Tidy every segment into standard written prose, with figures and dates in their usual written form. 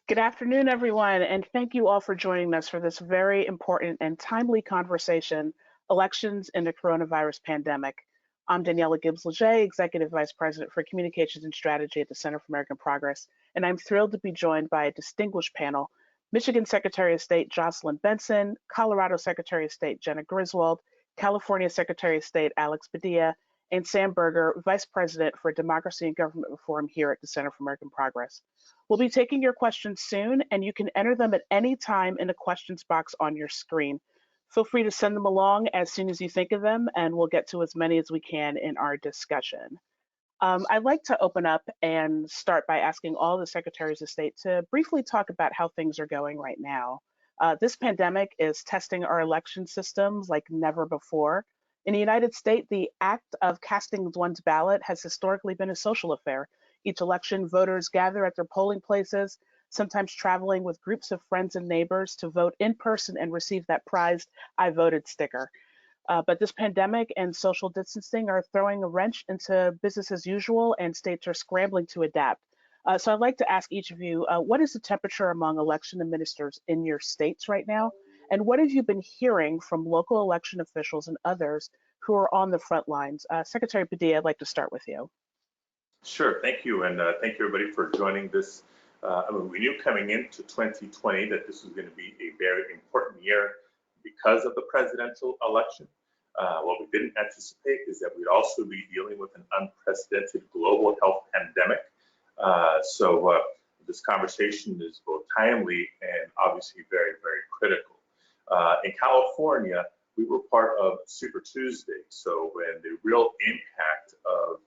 Good afternoon, everyone, and thank you all for joining us for this very important and timely conversation, Elections in the Coronavirus Pandemic. I'm Daniela Gibbs-Leger, Executive Vice President for Communications and Strategy at the Center for American Progress, and I'm thrilled to be joined by a distinguished panel, Michigan Secretary of State Jocelyn Benson, Colorado Secretary of State Jena Griswold, California Secretary of State Alex Padilla, and Sam Berger, Vice President for Democracy and Government Reform here at the Center for American Progress. We'll be taking your questions soon, and you can enter them at any time in the questions box on your screen. Feel free to send them along as soon as you think of them, and we'll get to as many as we can in our discussion. I'd like to open up and start by asking all the Secretaries of State to briefly talk about how things are going right now. This pandemic is testing our election systems like never before. In the United States, the act of casting one's ballot has historically been a social affair. Each election, voters gather at their polling places, sometimes traveling with groups of friends and neighbors to vote in person and receive that prized "I voted" sticker. But this pandemic and social distancing are throwing a wrench into business as usual, and states are scrambling to adapt. So I'd like to ask each of you, what is the temperature among election administrators in your states right now? And what have you been hearing from local election officials and others who are on the front lines? Secretary Padilla, I'd like to start with you. Sure, thank you, and thank you everybody for joining this. We knew coming into 2020 that this was going to be a very important year because of the presidential election. What we didn't anticipate is that we'd also be dealing with an unprecedented global health pandemic. So this conversation is both timely and obviously very, very critical. In California, we were part of Super Tuesday, so when the real impact of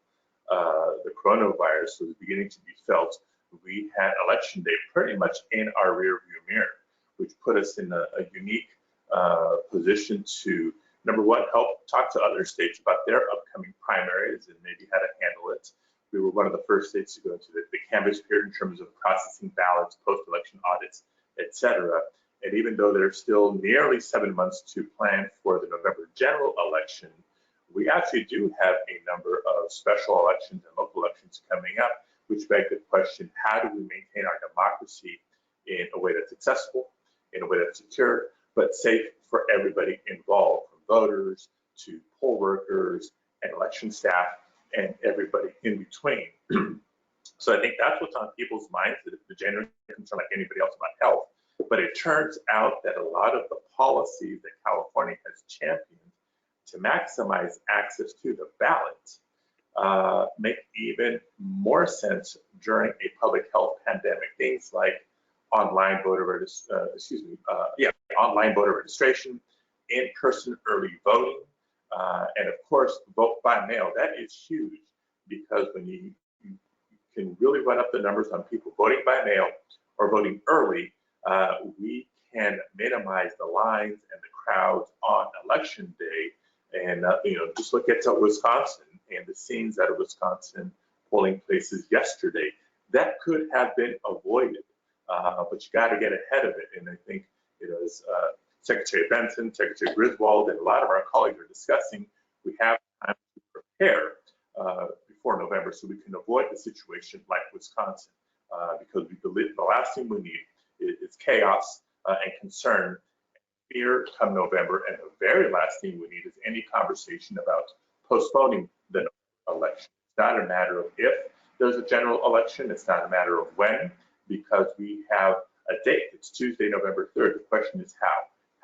the coronavirus was beginning to be felt, we had election day pretty much in our rearview mirror, which put us in a unique position to, number one, help talk to other states about their upcoming primaries and maybe how to handle it. We were one of the first states to go into the canvass period in terms of processing ballots, post-election audits, et cetera. And even though there's still nearly 7 months to plan for the November general election, we actually do have a number of special elections and local elections coming up, which beg the question, how do we maintain our democracy in a way that's accessible, in a way that's secure, but safe for everybody involved, from voters to poll workers and election staff and everybody in between. So I think that's what's on people's minds, that the genuine concern like anybody else about health. But it turns out that a lot of the policies that California has championed to maximize access to the ballot make even more sense during a public health pandemic. Things like online voter registration, in-person early voting, and of course, vote by mail. That is huge, because when you can really run up the numbers on people voting by mail or voting early, we can minimize the lines and the crowds on election day. And just look at Wisconsin and the scenes out of Wisconsin polling places yesterday. That could have been avoided, but you got to get ahead of it. And I think, as Secretary Benson, Secretary Griswold, and a lot of our colleagues are discussing, we have time to prepare before November so we can avoid the situation like Wisconsin, because we believe the last thing we need is chaos and concern, fear come November, and the very last thing we need is any conversation about postponing the election. It's not a matter of if there's a general election, it's not a matter of when, because we have a date. It's Tuesday, November 3rd. The question is how.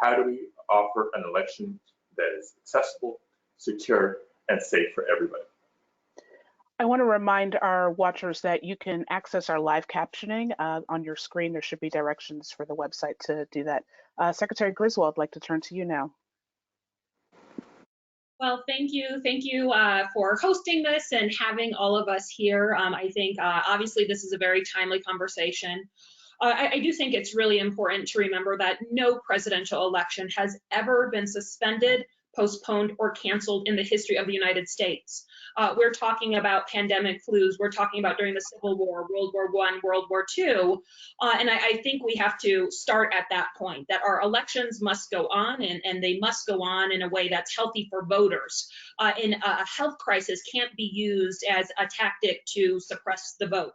How do we offer an election that is accessible, secure, and safe for everybody? I want to remind our watchers that you can access our live captioning on your screen. There should be directions for the website to do that. Secretary Griswold, I'd like to turn to you now. Well, thank you for hosting this and having all of us here. I think obviously this is a very timely conversation. I do think it's really important to remember that no presidential election has ever been suspended, postponed, or canceled in the history of the United States. We're talking about pandemic flus. We're talking about during the Civil War, World War I, World War II. And I think we have to start at that point, that our elections must go on, and they must go on in a way that's healthy for voters. And a health crisis can't be used as a tactic to suppress the vote.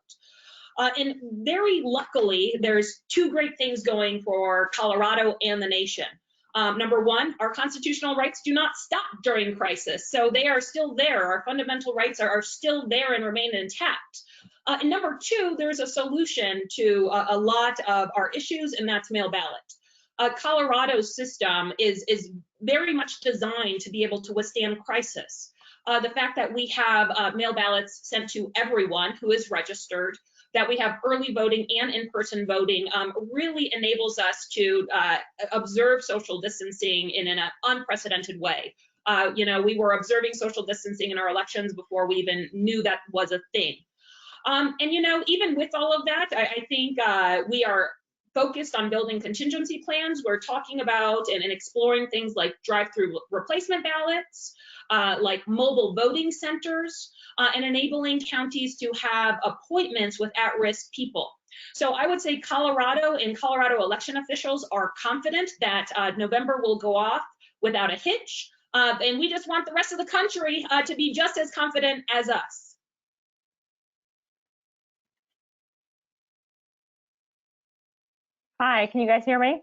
And very luckily, there's two great things going for Colorado and the nation. Number one, our constitutional rights do not stop during crisis. So they are still there. Our fundamental rights are still there and remain intact. And number two, there's a solution to a lot of our issues, and that's mail ballot. Colorado's system is very much designed to be able to withstand crisis. The fact that we have mail ballots sent to everyone who is registered, that we have early voting and in-person voting really enables us to observe social distancing in an unprecedented way. We were observing social distancing in our elections before we even knew that was a thing. And even with all of that, I think we are focused on building contingency plans. We're talking about and exploring things like drive-through replacement ballots, like mobile voting centers, and enabling counties to have appointments with at-risk people. So I would say Colorado and Colorado election officials are confident that November will go off without a hitch, and we just want the rest of the country to be just as confident as us. Hi, can you guys hear me?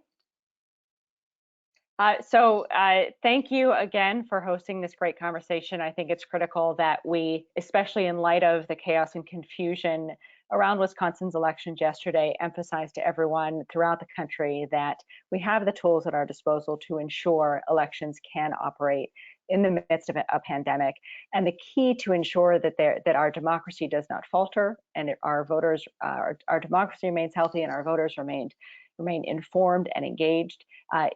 Thank you again for hosting this great conversation. I think it's critical that we, especially in light of the chaos and confusion around Wisconsin's elections yesterday, emphasize to everyone throughout the country that we have the tools at our disposal to ensure elections can operate in the midst of a pandemic. And the key to ensure that our democracy does not falter and our voters, our democracy remains healthy and our voters remain informed and engaged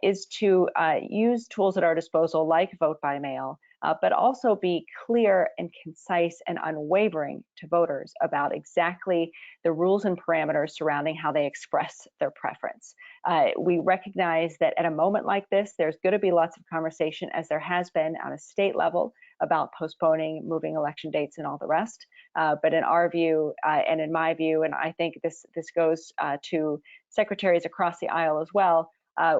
is to use tools at our disposal like vote by mail, but also be clear and concise and unwavering to voters about exactly the rules and parameters surrounding how they express their preference. We recognize that at a moment like this, there's going to be lots of conversation, as there has been on a state level, about postponing, moving election dates and all the rest. But in our view, and in my view, and I think this goes to secretaries across the aisle as well,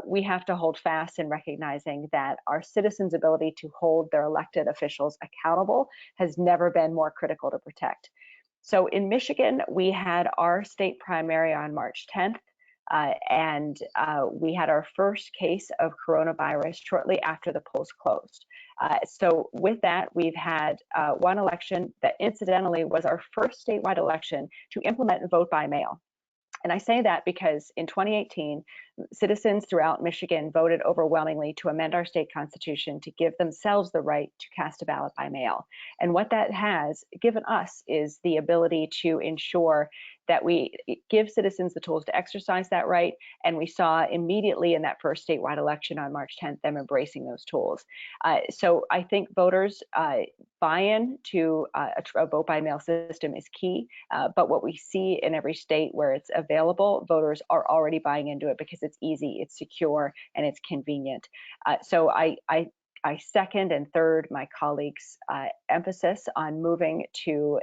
we have to hold fast in recognizing that our citizens' ability to hold their elected officials accountable has never been more critical to protect. So in Michigan, we had our state primary on March 10th, and we had our first case of coronavirus shortly after the polls closed. So with that, we've had one election that incidentally was our first statewide election to implement vote by mail. And I say that because in 2018, citizens throughout Michigan voted overwhelmingly to amend our state constitution to give themselves the right to cast a ballot by mail. And what that has given us is the ability to ensure that we give citizens the tools to exercise that right. And we saw immediately in that first statewide election on March 10th, them embracing those tools. So I think voters buy-in to a vote by mail system is key. But what we see in every state where it's available, voters are already buying into it because it's easy, it's secure, and it's convenient. So I second and third my colleagues' emphasis on moving to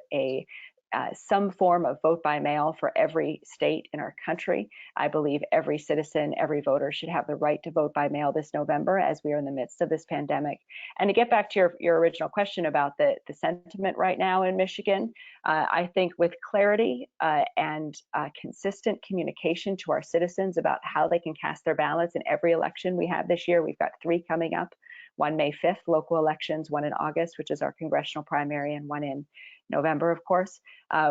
some form of vote by mail for every state in our country. I believe every citizen, every voter should have the right to vote by mail this November as we are in the midst of this pandemic. And to get back to your original question about the sentiment right now in Michigan, I think with clarity and consistent communication to our citizens about how they can cast their ballots in every election we have this year, we've got 3 coming up, one May 5th, local elections, one in August, which is our congressional primary, and one in November, of course.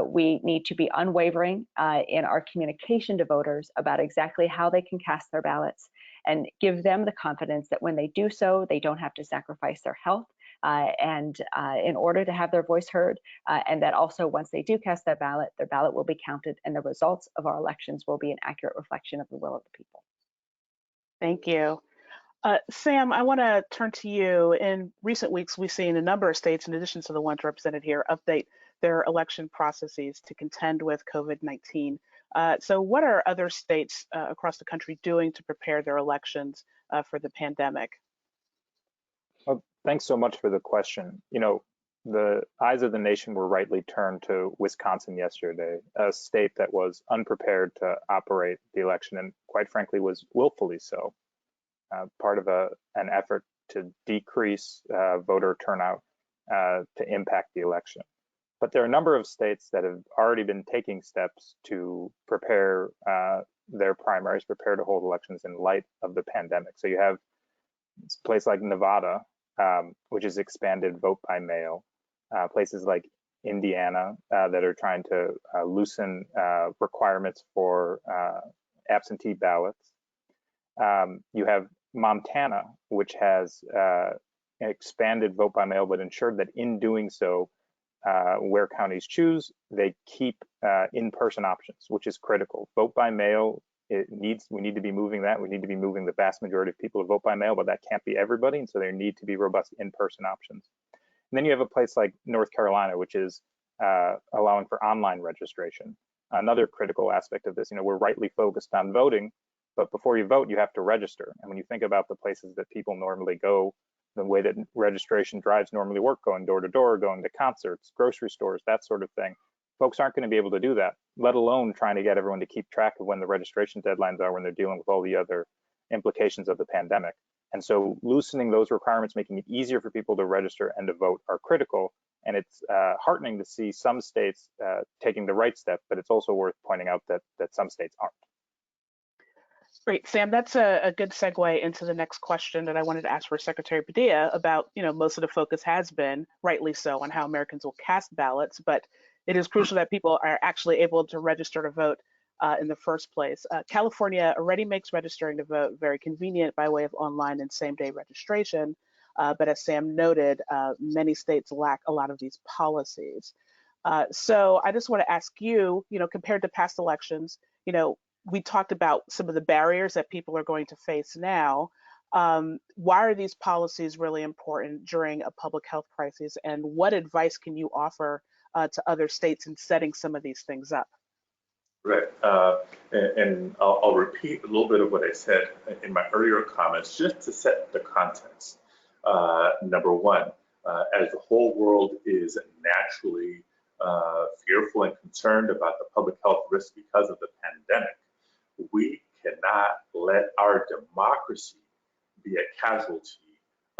We need to be unwavering in our communication to voters about exactly how they can cast their ballots and give them the confidence that when they do so, they don't have to sacrifice their health and in order to have their voice heard, and that also once they do cast their ballot will be counted and the results of our elections will be an accurate reflection of the will of the people. Thank you. Sam, I want to turn to you. In recent weeks, we've seen a number of states, in addition to the ones represented here, update their election processes to contend with COVID-19. So what are other states across the country doing to prepare their elections for the pandemic? Well, thanks so much for the question. You know, the eyes of the nation were rightly turned to Wisconsin yesterday, a state that was unprepared to operate the election and quite frankly was willfully so. Part of an effort to decrease voter turnout to impact the election. But there are a number of states that have already been taking steps to prepare their primaries, prepare to hold elections in light of the pandemic. So you have a place like Nevada, which has expanded vote by mail, places like Indiana that are trying to loosen requirements for absentee ballots. You have Montana, which has expanded vote by mail, but ensured that in doing so, where counties choose, they keep in-person options, which is critical. Vote by mail, we need to be moving that. We need to be moving the vast majority of people to vote by mail, but that can't be everybody, and so there need to be robust in-person options. And then you have a place like North Carolina, which is allowing for online registration. Another critical aspect of this, we're rightly focused on voting, but before you vote, you have to register. And when you think about the places that people normally go, the way that registration drives normally work, going door to door, going to concerts, grocery stores, that sort of thing, folks aren't going to be able to do that, let alone trying to get everyone to keep track of when the registration deadlines are when they're dealing with all the other implications of the pandemic. And so loosening those requirements, making it easier for people to register and to vote are critical. And it's heartening to see some states taking the right step, but it's also worth pointing out that some states aren't. Great, Sam, that's a good segue into the next question that I wanted to ask for Secretary Padilla about, most of the focus has been, rightly so, on how Americans will cast ballots, but it is crucial that people are actually able to register to vote in the first place. California already makes registering to vote very convenient by way of online and same-day registration, but as Sam noted, many states lack a lot of these policies. So I just want to ask you, compared to past elections, we talked about some of the barriers that people are going to face now. Why are these policies really important during a public health crisis, and what advice can you offer to other states in setting some of these things up? Right, and I'll repeat a little bit of what I said in my earlier comments, just to set the context. Number one, as the whole world is naturally fearful and concerned about the public health risk because of the pandemic, we cannot let our democracy be a casualty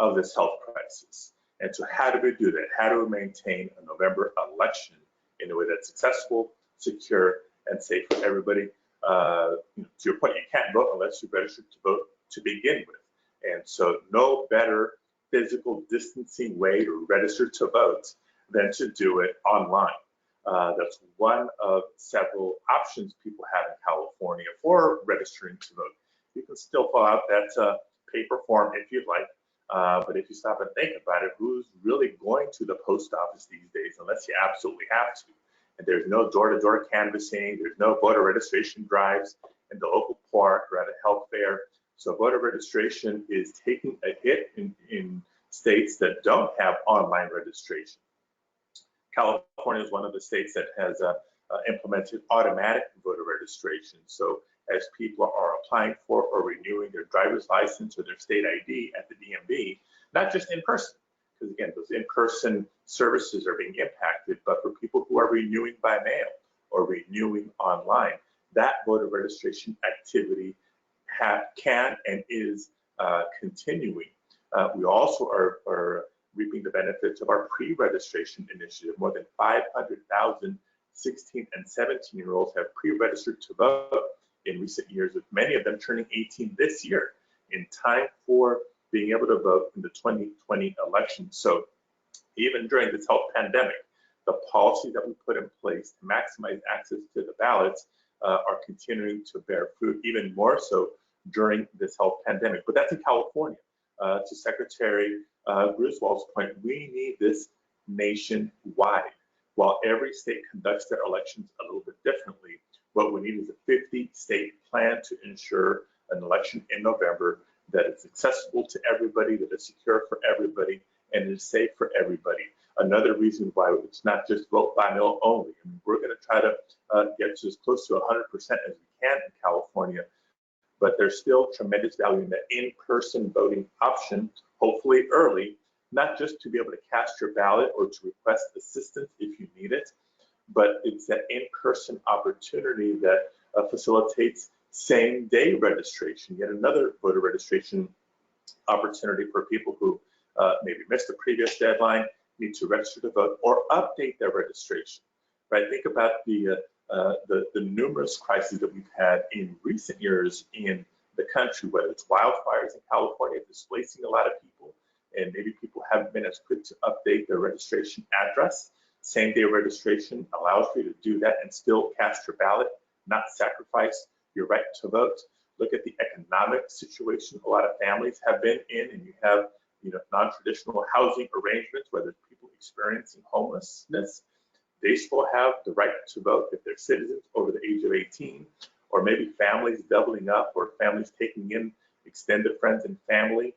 of this health crisis. And so how do we do that? How do we maintain a November election in a way that's successful, secure, and safe for everybody? To your point, you can't vote unless you register to vote to begin with. And so no better physical distancing way to register to vote than to do it online. That's one of several options people have in California for registering to vote. You can still fill out that paper form if you'd like, but if you stop and think about it, who's really going to the post office these days unless you absolutely have to? And there's no door-to-door canvassing, there's no voter registration drives in the local park or at a health fair. So voter registration is taking a hit in states that don't have online registration. California is one of the states that has implemented automatic voter registration. So as people are applying for or renewing their driver's license or their state ID at the DMV, not just in person, because again, those in-person services are being impacted, but for people who are renewing by mail or renewing online, that voter registration activity can and is continuing. We also are reaping the benefits of our pre-registration initiative. More than 500,000 16 and 17-year-olds have pre-registered to vote in recent years, with many of them turning 18 this year in time for being able to vote in the 2020 election. So even during this health pandemic, the policies that we put in place to maximize access to the ballots are continuing to bear fruit, even more so during this health pandemic. But that's in California. To Secretary Griswold's point, we need this nationwide. While every state conducts their elections a little bit differently, what we need is a 50-state plan to ensure an election in November that is accessible to everybody, that is secure for everybody, and is safe for everybody. Another reason why it's not just vote by mail only. I mean, we're going to try to get to as close to 100% as we can in California, but there's still tremendous value in that in-person voting option, hopefully early, not just to be able to cast your ballot or to request assistance if you need it, but it's that in-person opportunity that facilitates same-day registration, yet another voter registration opportunity for people who maybe missed the previous deadline, need to register to vote or update their registration, right? Think about the numerous crises that we've had in recent years in the country, whether it's wildfires in California displacing a lot of people, and maybe people haven't been as quick to update their registration address. Same-day registration allows you to do that and still cast your ballot, not sacrifice your right to vote. Look at the economic situation a lot of families have been in, and you have non-traditional housing arrangements, whether it's people experiencing homelessness. They still have the right to vote if they're citizens over the age of 18, or maybe families doubling up, or families taking in extended friends and family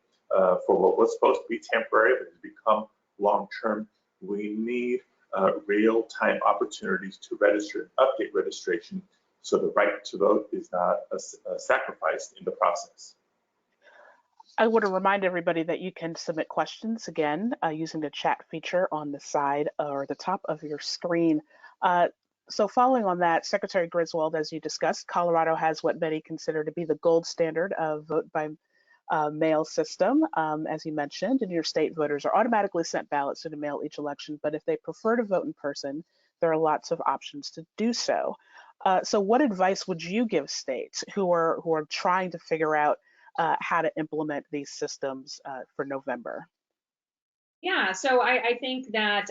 for what was supposed to be temporary but has become long-term. We need real-time opportunities to register and update registration so the right to vote is not sacrificed in the process. I want to remind everybody that you can submit questions again using the chat feature on the side or the top of your screen. So following on that, Secretary Griswold, as you discussed, Colorado has what many consider to be the gold standard of vote by mail system. As you mentioned, in your state, voters are automatically sent ballots to the mail each election, but if they prefer to vote in person, there are lots of options to do so. So what advice would you give states who are trying to figure out how to implement these systems for November? Yeah, so I think that,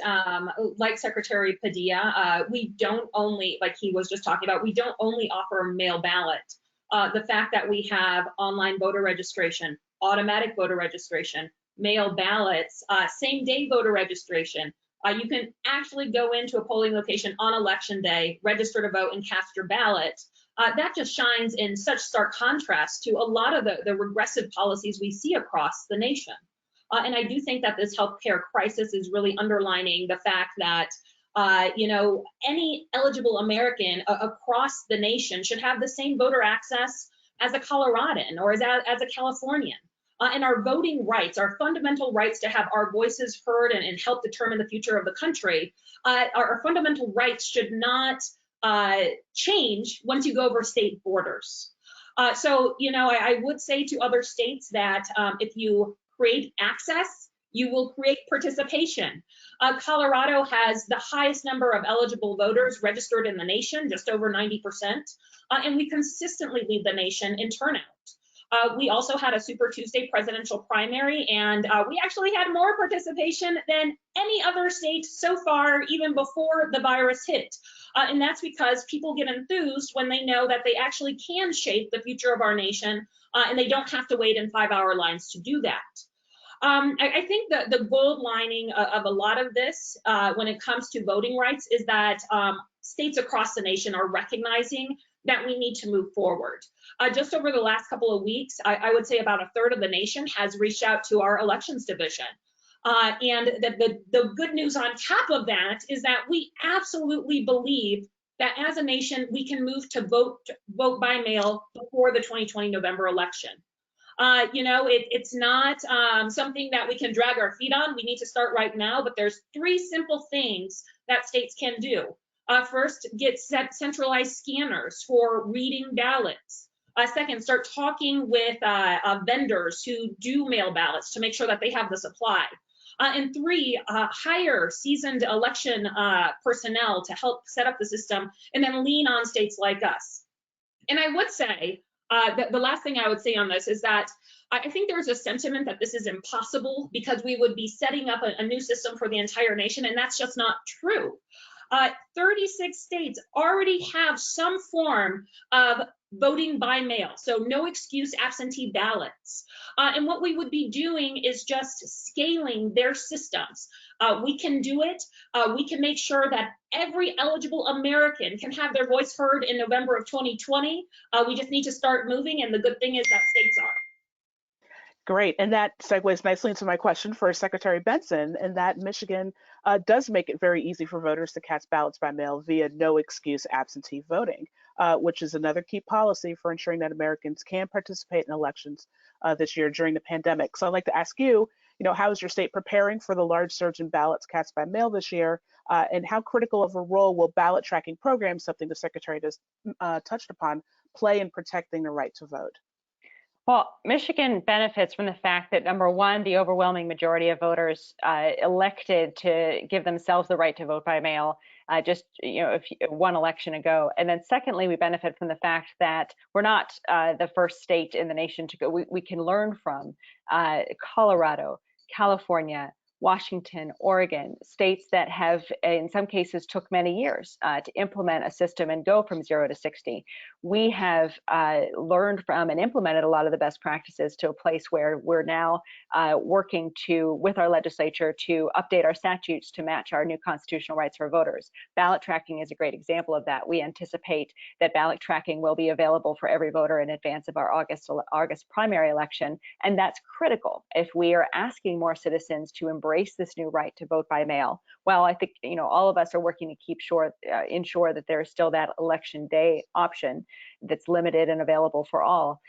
like Secretary Padilla, we don't only, like he was just talking about, we don't only offer mail ballot. The fact that we have online voter registration, automatic voter registration, mail ballots, same-day voter registration. You can actually go into a polling location on election day, register to vote, and cast your ballot. That just shines in such stark contrast to a lot of the regressive policies we see across the nation. And I do think that this healthcare crisis is really underlining the fact that any eligible American across the nation should have the same voter access as a Coloradan or as a Californian. And our voting rights, our fundamental rights to have our voices heard and help determine the future of the country, our fundamental rights should not change once you go over state borders. So I would say to other states that if you create access, you will create participation. Colorado has the highest number of eligible voters registered in the nation, just over 90%, and we consistently lead the nation in turnout. We also had a Super Tuesday presidential primary, and we actually had more participation than any other state so far, even before the virus hit. And that's because people get enthused when they know that they actually can shape the future of our nation, and they don't have to wait in 5-hour lines to do that. I think that the gold lining of a lot of this when it comes to voting rights is that states across the nation are recognizing that we need to move forward. Just over the last couple of weeks, I would say about a third of the nation has reached out to our elections division. And the good news on top of that is that we absolutely believe that as a nation, we can move to vote by mail before the 2020 November election. It's not something that we can drag our feet on. We need to start right now, but there's 3 simple things that states can do. First, get centralized scanners for reading ballots. Second, start talking with vendors who do mail ballots to make sure that they have the supply. And 3, hire seasoned election personnel to help set up the system, and then lean on states like us. And I would say, the last thing I would say on this is that I think there's a sentiment that this is impossible because we would be setting up a new system for the entire nation, and that's just not true. 36 states already have some form of voting by mail, so no excuse absentee ballots. And what we would be doing is just scaling their systems. We can do it. We can make sure that every eligible American can have their voice heard in November of 2020. We just need to start moving, and the good thing is that states are. Great, and that segues nicely into my question for Secretary Benson, and that Michigan does make it very easy for voters to cast ballots by mail via no excuse absentee voting, which is another key policy for ensuring that Americans can participate in elections this year during the pandemic. So I'd like to ask you, how is your state preparing for the large surge in ballots cast by mail this year, and how critical of a role will ballot tracking programs, something the Secretary just touched upon, play in protecting the right to vote? Well, Michigan benefits from the fact that, number one, the overwhelming majority of voters elected to give themselves the right to vote by mail just one election ago. And then secondly, we benefit from the fact that we're not the first state in the nation to go. We can learn from Colorado, California, Washington, Oregon, states that have, in some cases, took many years to implement a system and go from 0 to 60. We have learned from and implemented a lot of the best practices to a place where we're now working with our legislature to update our statutes to match our new constitutional rights for voters. Ballot tracking is a great example of that. We anticipate that ballot tracking will be available for every voter in advance of our August primary election, and that's critical if we are asking more citizens to embrace this new right to vote by mail. Well, I think all of us are working to ensure that there is still that election day option that's limited and available for all.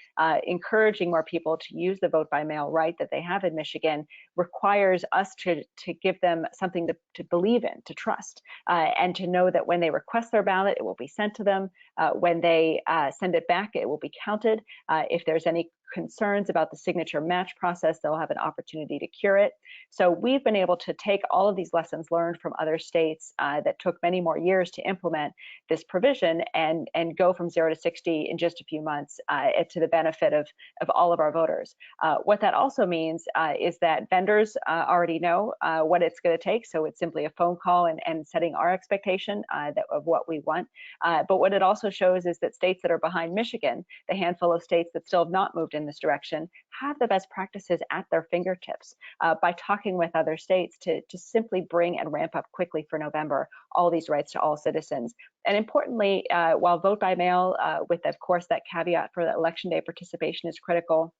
Encouraging more people to use the vote by mail right that they have in Michigan requires us to give them something to believe in, to trust, and to know that when they request their ballot, it will be sent to them. When they send it back, it will be counted. If there's any concerns about the signature match process, they'll have an opportunity to cure it. So we've been able to take all of these lessons learned from other states that took many more years to implement this provision and go from 0 to 60 in just a few months to the benefit of all of our voters. What that also means is that vendors already know what it's going to take. So it's simply a phone call and setting our expectation of what we want. But what it also shows is that states that are behind Michigan, the handful of states that still have not moved in this direction, have the best practices at their fingertips by talking with other states to simply bring and ramp up quickly for November all these rights to all citizens. And importantly, while vote by mail, with of course that caveat for the election day participation is critical,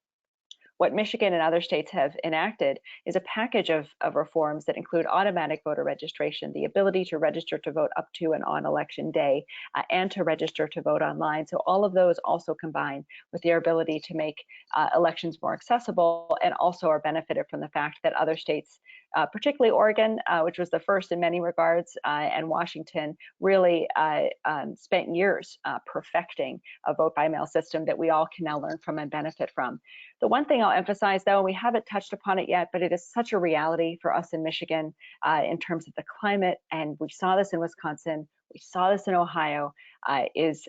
what Michigan and other states have enacted is a package of reforms that include automatic voter registration, the ability to register to vote up to and on election day, and to register to vote online. So all of those also combine with their ability to make elections more accessible, and also are benefited from the fact that other states, particularly Oregon, which was the first in many regards, and Washington, really spent years perfecting a vote by mail system that we all can now learn from and benefit from. The one thing I'll emphasize, though, and we haven't touched upon it yet, but it is such a reality for us in Michigan in terms of the climate, and we saw this in Wisconsin, we saw this in Ohio, is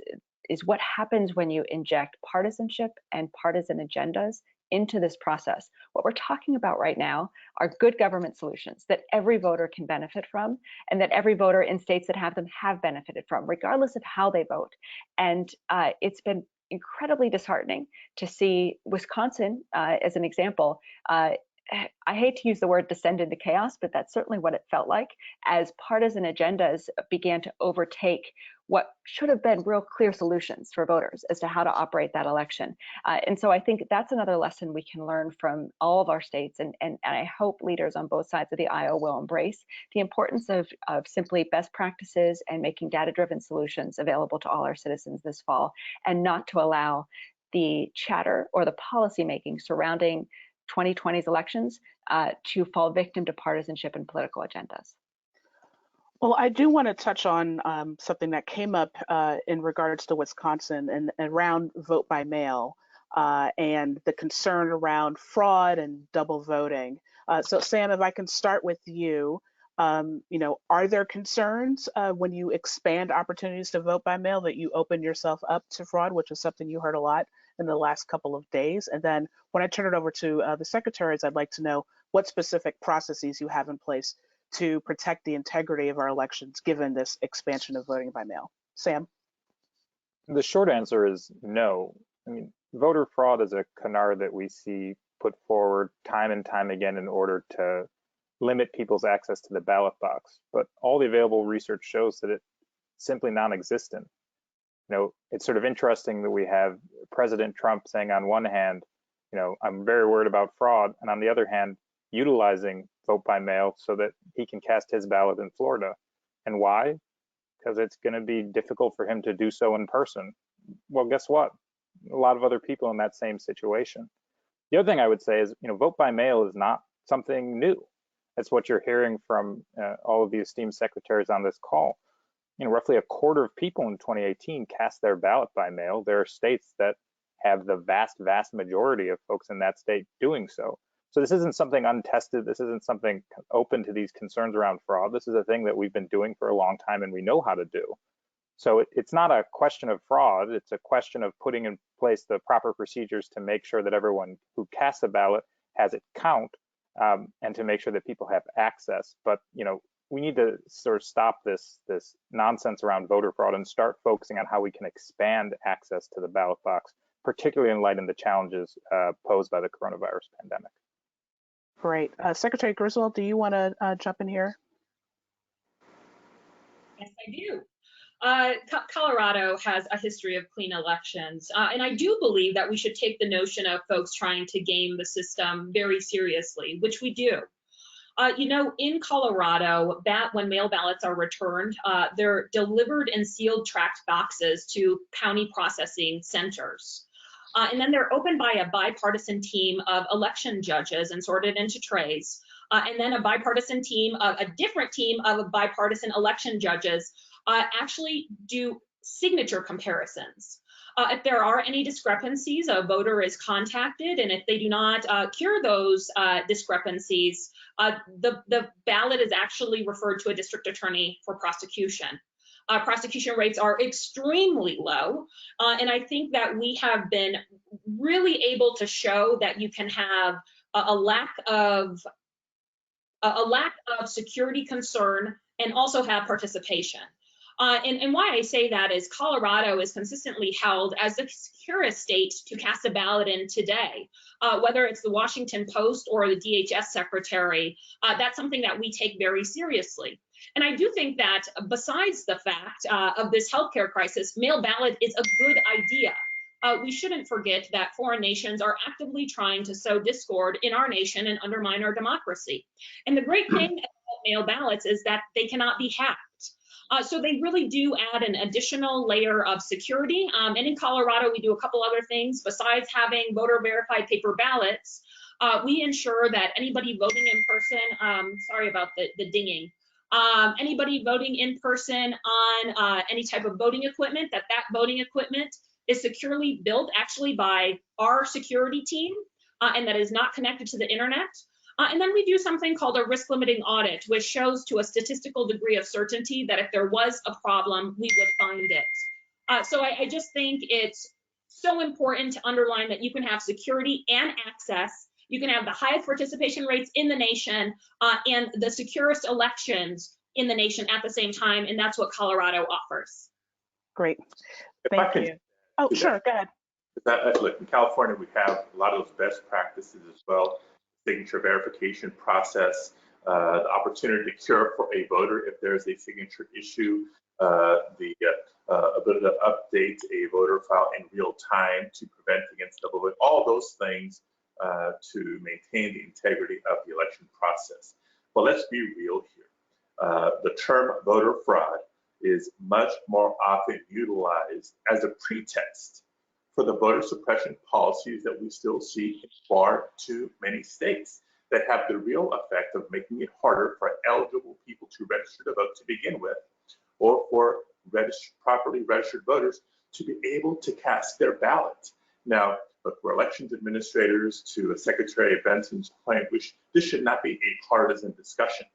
what happens when you inject partisanship and partisan agendas into this process. What we're talking about right now are good government solutions that every voter can benefit from, and that every voter in states that have them have benefited from, regardless of how they vote. And it's been incredibly disheartening to see Wisconsin, as an example. I hate to use the word descend into chaos, but that's certainly what it felt like as partisan agendas began to overtake what should have been real clear solutions for voters as to how to operate that election. And so I think that's another lesson we can learn from all of our states, and I hope leaders on both sides of the aisle will embrace the importance of simply best practices and making data-driven solutions available to all our citizens this fall, and not to allow the chatter or the policymaking surrounding 2020's elections to fall victim to partisanship and political agendas. Well, I do want to touch on something that came up in regards to Wisconsin and around vote by mail and the concern around fraud and double voting. So Sam, if I can start with you, are there concerns when you expand opportunities to vote by mail that you open yourself up to fraud, which is something you heard a lot in the last couple of days? And then when I turn it over to the secretaries, I'd like to know what specific processes you have in place to protect the integrity of our elections, given this expansion of voting by mail. Sam? The short answer is no. I mean, voter fraud is a canard that we see put forward time and time again in order to limit people's access to the ballot box. But all the available research shows that it's simply non-existent. It's sort of interesting that we have President Trump saying on one hand, I'm very worried about fraud, and on the other hand, utilizing vote by mail so that he can cast his ballot in Florida. And why? Because it's going to be difficult for him to do so in person. Well, guess what? A lot of other people in that same situation. The other thing I would say is, vote by mail is not something new. That's what you're hearing from all of the esteemed secretaries on this call. Roughly a quarter of people in 2018 cast their ballot by mail. There are states that have the vast majority of folks in that state doing so. So this isn't something untested. This isn't something open to these concerns around fraud. This is a thing that we've been doing for a long time and we know how to do. So it's not a question of fraud. It's a question of putting in place the proper procedures to make sure that everyone who casts a ballot has it count, and to make sure that people have access. But we need to sort of stop this nonsense around voter fraud and start focusing on how we can expand access to the ballot box, particularly in light of the challenges posed by the coronavirus pandemic. Great. Secretary Griswold, do you want to jump in here? Yes, I do. Colorado has a history of clean elections, and I do believe that we should take the notion of folks trying to game the system very seriously, which we do. In Colorado, when mail ballots are returned, they're delivered in sealed tracked boxes to county processing centers. And then they're opened by a bipartisan team of election judges and sorted into trays. And then a different team of bipartisan election judges actually do signature comparisons. If there are any discrepancies, a voter is contacted, and if they do not cure those discrepancies, the ballot is actually referred to a district attorney for prosecution. Prosecution rates are extremely low, and I think that we have been really able to show that you can have a lack of security concern and also have participation. And why I say that is Colorado is consistently held as the securest state to cast a ballot in today. Whether it's the Washington Post or the DHS secretary, that's something that we take very seriously. And I do think that besides the fact of this healthcare crisis, mail ballot is a good idea. We shouldn't forget that foreign nations are actively trying to sow discord in our nation and undermine our democracy. And the great thing about mail ballots is that they cannot be hacked. So they really do add an additional layer of security. And in Colorado, we do a couple other things. Besides having voter verified paper ballots, we ensure that anybody voting in person, sorry about the dinging, anybody voting in person on any type of voting equipment, that voting equipment is securely built actually by our security team, and that is not connected to the internet. And then we do something called a risk limiting audit, which shows to a statistical degree of certainty that if there was a problem, we would find it. So I just think it's so important to underline that you can have security and access. You can have the highest participation rates in the nation and the securest elections in the nation at the same time. And that's what Colorado offers. Great. Thank you. Oh, sure. Go ahead. Look, in California, we have a lot of those best practices as well. Signature verification process, the opportunity to cure for a voter if there's a signature issue, the ability to update a voter file in real time to prevent against double voting, all those things to maintain the integrity of the election process. But let's be real here. The term voter fraud is much more often utilized as a pretext for the voter suppression policies that we still see in far too many states that have the real effect of making it harder for eligible people to register to vote to begin with, or for properly registered voters to be able to cast their ballot. Now, look, we're elections administrators. To Secretary Benson's point, this should not be a partisan discussion.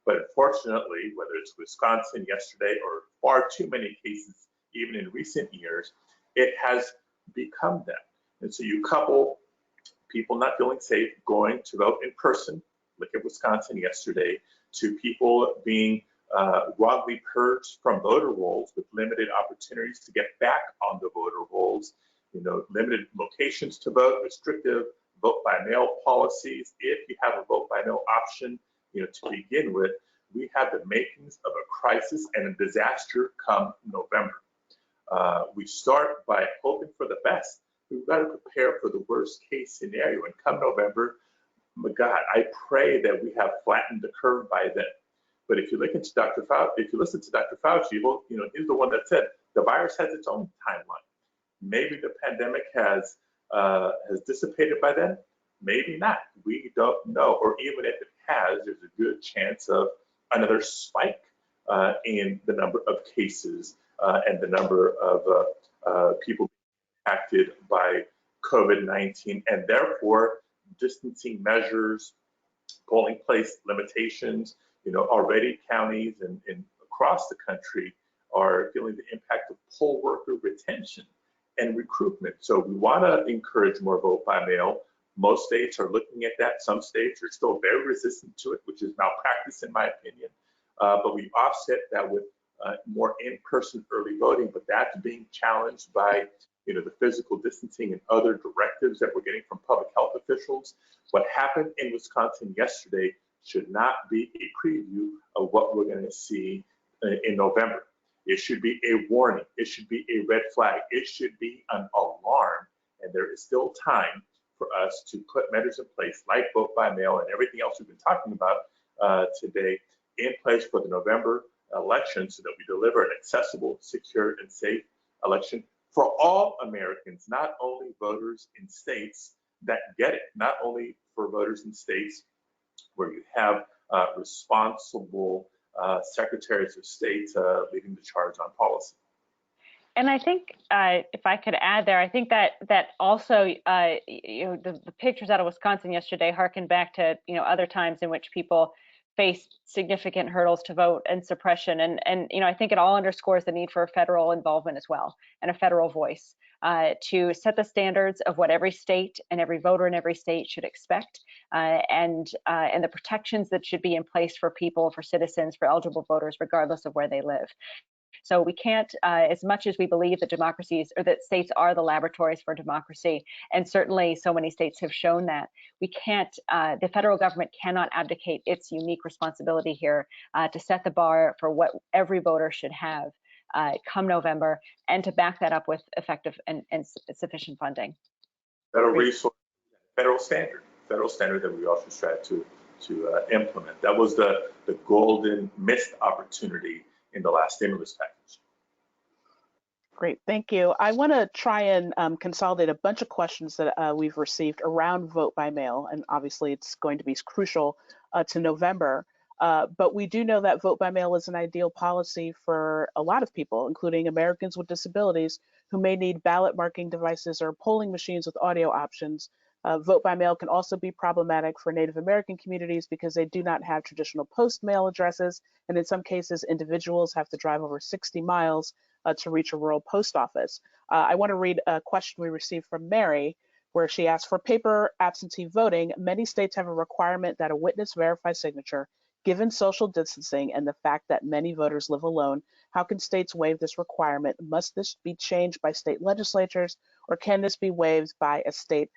But unfortunately, whether it's Wisconsin yesterday or far too many cases, even in recent years, it has become that. And so you couple people not feeling safe going to vote in person, look at Wisconsin yesterday, to people being wrongly purged from voter rolls with limited opportunities to get back on the voter rolls, limited locations to vote, restrictive vote by mail policies. If you have a vote by mail option, to begin with, we have the makings of a crisis and a disaster come November. We start by hoping for the best. We've got to prepare for the worst case scenario. And come November, my God, I pray that we have flattened the curve by then. But if you listen to Dr. Fauci, he's the one that said the virus has its own timeline. Maybe the pandemic has dissipated by then. Maybe not. We don't know. Or even if it has, there's a good chance of another spike in the number of cases and the number of people impacted by COVID-19, and therefore distancing measures, polling place limitations. Already counties and across the country are feeling the impact of poll worker retention and recruitment. So we want to encourage more vote by mail. Most states are looking at that. Some states are still very resistant to it, which is malpractice in my opinion. But we offset that with more in-person early voting, but that's being challenged by the physical distancing and other directives that we're getting from public health officials. What happened in Wisconsin yesterday should not be a preview of what we're going to see in November. It should be a warning. It should be a red flag. It should be an alarm. And there is still time for us to put measures in place like vote by mail and everything else we've been talking about today in place for the November election so that we deliver an accessible, secure, and safe election for all Americans, not only voters in states that get it, not only for voters in states where you have responsible secretaries of state leading the charge on policy. And I think if I could add there, I think that also the pictures out of Wisconsin yesterday harken back to other times in which people face significant hurdles to vote and suppression, and I think it all underscores the need for federal involvement as well and a federal voice to set the standards of what every state and every voter in every state should expect, and the protections that should be in place for people, for citizens, for eligible voters, regardless of where they live. So we can't, as much as we believe that democracies or that states are the laboratories for democracy, and certainly so many states have shown that, we can't, the federal government cannot abdicate its unique responsibility here to set the bar for what every voter should have come November, and to back that up with effective and sufficient funding. Federal resource, federal standard that we also strive to implement. That was the golden missed opportunity in the last stimulus package. Great, thank you. I want to try and consolidate a bunch of questions that we've received around vote by mail, and obviously it's going to be crucial to November. But we do know that vote by mail is an ideal policy for a lot of people, including Americans with disabilities who may need ballot marking devices or polling machines with audio options. Vote by mail can also be problematic for Native American communities because they do not have traditional post mail addresses, and in some cases, individuals have to drive over 60 miles to reach a rural post office. I want to read a question we received from Mary, where she asked, for paper absentee voting, many states have a requirement that a witness verify signature. Given social distancing and the fact that many voters live alone, how can states waive this requirement? Must this be changed by state legislatures, or can this be waived by a state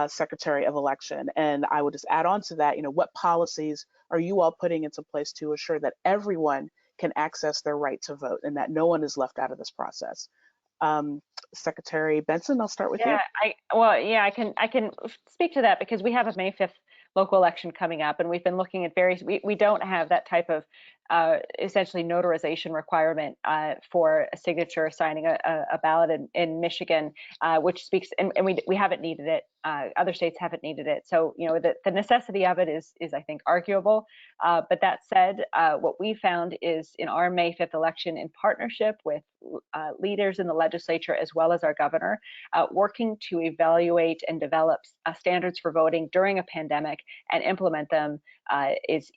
Secretary of Election? And I would just add on to that, what policies are you all putting into place to assure that everyone can access their right to vote and that no one is left out of this process? Secretary Benson, I'll start with you. I can speak to that because we have a May 5th local election coming up, and we've been looking at various, we don't have that type of essentially notarization requirement for a signature signing a ballot in Michigan, which speaks, and we haven't needed it. Other states haven't needed it. So, the necessity of it is I think arguable. But that said, what we found is in our May 5th election, in partnership with leaders in the legislature as well as our governor, working to evaluate and develop standards for voting during a pandemic and implement them is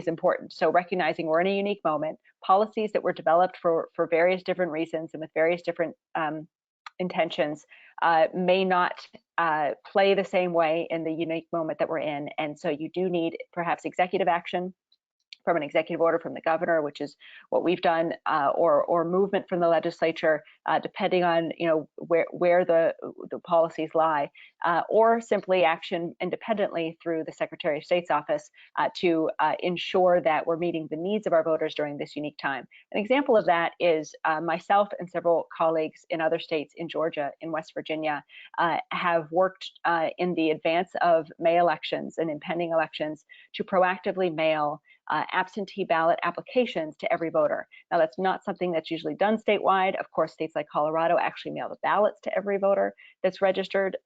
important. So recognizing we're in a unique moment, policies that were developed for various different reasons and with various different intentions may not play the same way in the unique moment that we're in. And so you do need perhaps executive action from an executive order from the governor, which is what we've done, or movement from the legislature, depending on where the policies lie, or simply action independently through the Secretary of State's office to ensure that we're meeting the needs of our voters during this unique time. An example of that is myself and several colleagues in other states, in Georgia, in West Virginia, have worked in the advance of May elections and impending elections to proactively mail absentee ballot applications to every voter. Now, that's not something that's usually done statewide. Of course, states like Colorado actually mail the ballots to every voter that's registered.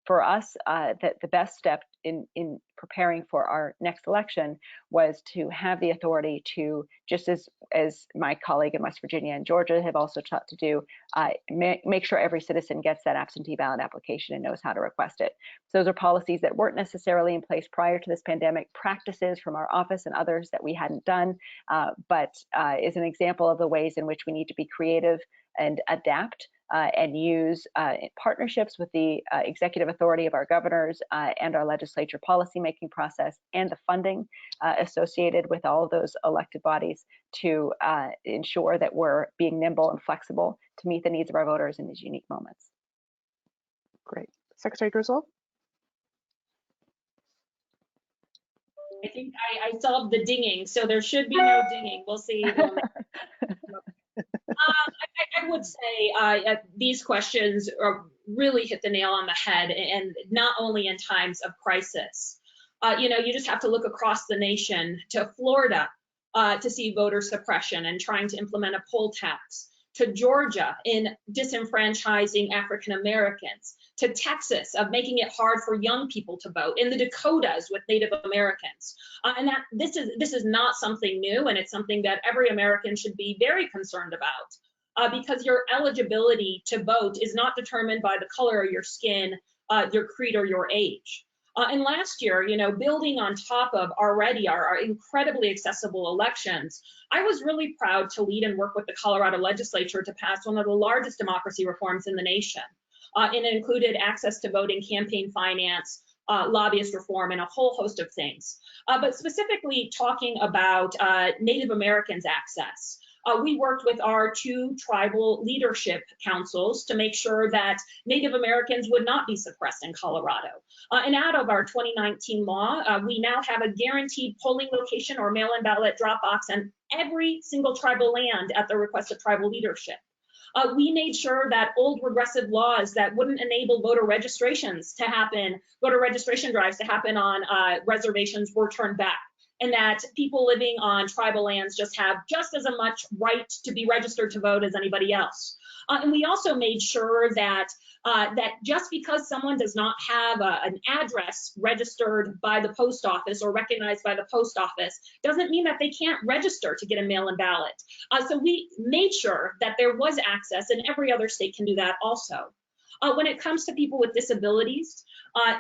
for us, that the best step in preparing for our next election was to have the authority to, just as my colleague in West Virginia and Georgia have also sought to do, make sure every citizen gets that absentee ballot application and knows how to request it. So those are policies that weren't necessarily in place prior to this pandemic, practices from our office and others that we hadn't done, but is an example of the ways in which we need to be creative and adapt and use partnerships with the executive authority of our governors and our legislature policymaking process and the funding associated with all of those elected bodies to ensure that we're being nimble and flexible to meet the needs of our voters in these unique moments. Great. Secretary Griswold? I think I solved the dinging, so there should be no dinging. We'll see. I would say these questions really hit the nail on the head, and not only in times of crisis. You just have to look across the nation to Florida to see voter suppression and trying to implement a poll tax, to Georgia in disenfranchising African Americans, to Texas of making it hard for young people to vote, in the Dakotas with Native Americans. And that this is not something new, and it's something that every American should be very concerned about, because your eligibility to vote is not determined by the color of your skin, your creed, or your age. And last year, building on top of already our incredibly accessible elections, I was really proud to lead and work with the Colorado legislature to pass one of the largest democracy reforms in the nation. And it included access to voting, campaign finance, lobbyist reform, and a whole host of things. But specifically talking about Native Americans' access. We worked with our 2 tribal leadership councils to make sure that Native Americans would not be suppressed in Colorado. And out of our 2019 law, we now have a guaranteed polling location or mail-in ballot drop box on every single tribal land at the request of tribal leadership. We made sure that old regressive laws that wouldn't enable voter registrations to happen, voter registration drives to happen on reservations were turned back, and that people living on tribal lands just have just as much right to be registered to vote as anybody else. And we also made sure that just because someone does not have an address registered by the post office or recognized by the post office doesn't mean that they can't register to get a mail-in ballot. So we made sure that there was access, and every other state can do that also. When it comes to people with disabilities,